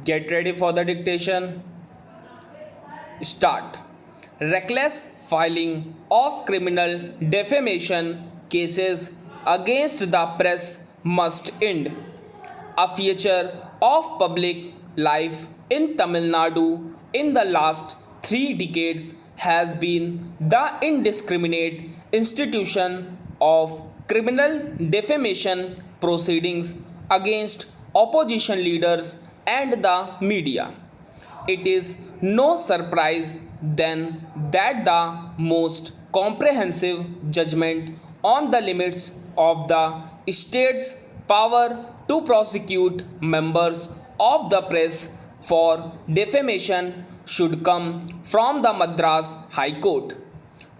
Get ready for the dictation. Start. Reckless filing of criminal defamation cases against the press must end. A feature of public life in Tamil Nadu in the last 3 decades has been the indiscriminate institution of criminal defamation proceedings against opposition leaders and the media. It is no surprise then that the most comprehensive judgment on the limits of the state's power to prosecute members of the press for defamation should come from the Madras High Court.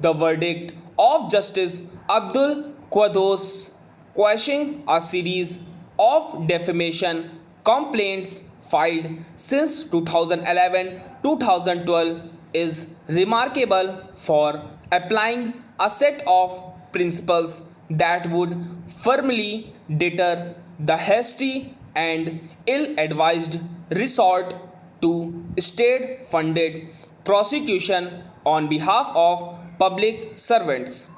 The verdict of Justice Abdul Quddus quashing a series of defamation complaints filed since 2011-2012 is remarkable for applying a set of principles that would firmly deter the hasty and ill-advised resort to state-funded prosecution on behalf of public servants.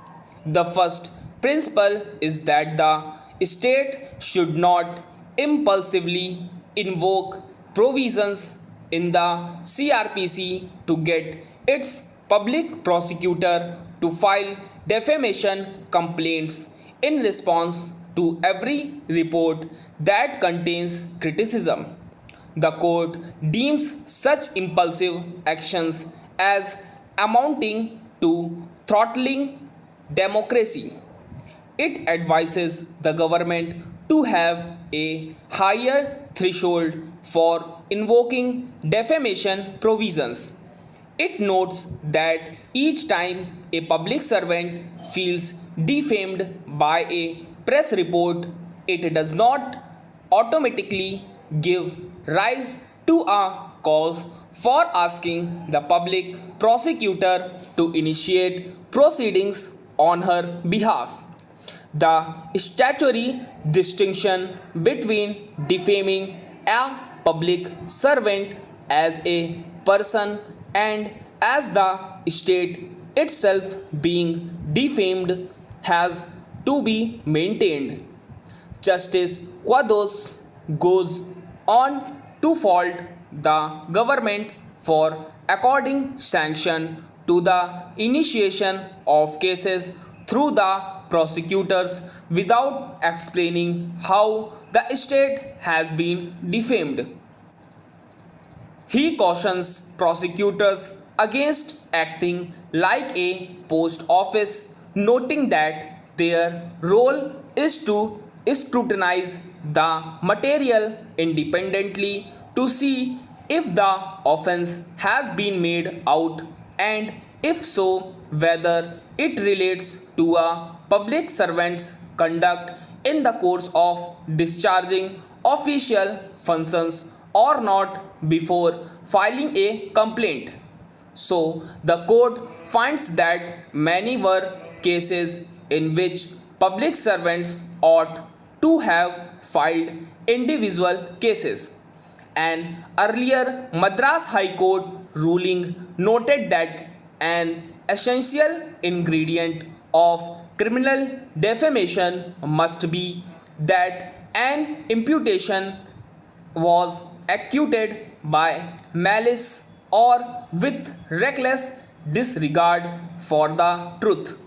The first principle is that the state should not impulsively invoke provisions in the CRPC to get its public prosecutor to file defamation complaints in response to every report that contains criticism. The court deems such impulsive actions as amounting to throttling democracy. It advises the government to have a higher threshold for invoking defamation provisions. It notes that each time a public servant feels defamed by a press report, it does not automatically give rise to a cause for asking the public prosecutor to initiate proceedings on her behalf. The statutory distinction between defaming a public servant as a person and as the state itself being defamed has to be maintained. Justice Quddus goes on to fault the government for according sanction to the initiation of cases through the prosecutors without explaining how the state has been defamed. He cautions prosecutors against acting like a post office, noting that their role is to scrutinize the material independently to see if the offense has been made out and if so, whether it relates to a public servant's conduct in the course of discharging official functions or not before filing a complaint. So, the court finds that many were cases in which public servants ought to have filed individual cases. An earlier Madras High Court ruling noted that an essential ingredient of criminal defamation must be that an imputation was acquitted by malice or with reckless disregard for the truth.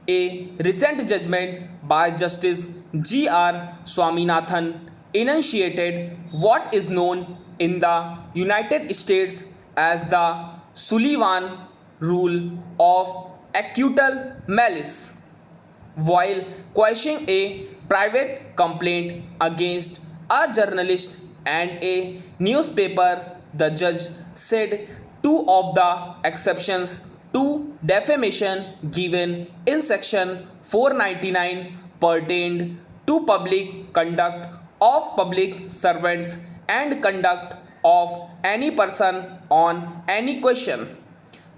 A recent judgment by Justice G.R. Swaminathan enunciated what is known in the United States as the Sullivan rule of acquittal malice. While quashing a private complaint against a journalist and a newspaper, the judge said two of the exceptions to defamation given in section 499 pertained to public conduct of public servants and conduct of any person on any question.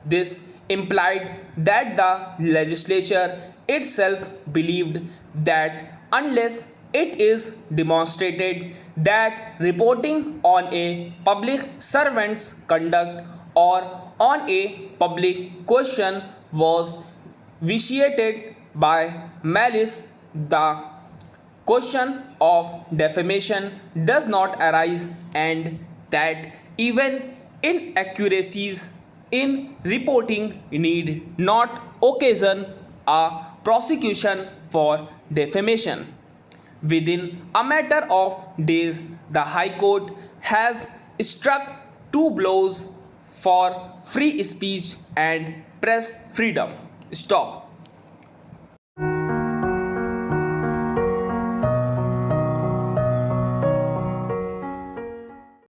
This implied that the legislature itself believed that unless It is demonstrated that reporting on a public servant's conduct or on a public question was vitiated by malice. The question of defamation does not arise, and that even inaccuracies in reporting need not occasion a prosecution for defamation. Within a matter of days, the High Court has struck two blows for free speech and press freedom. Stop.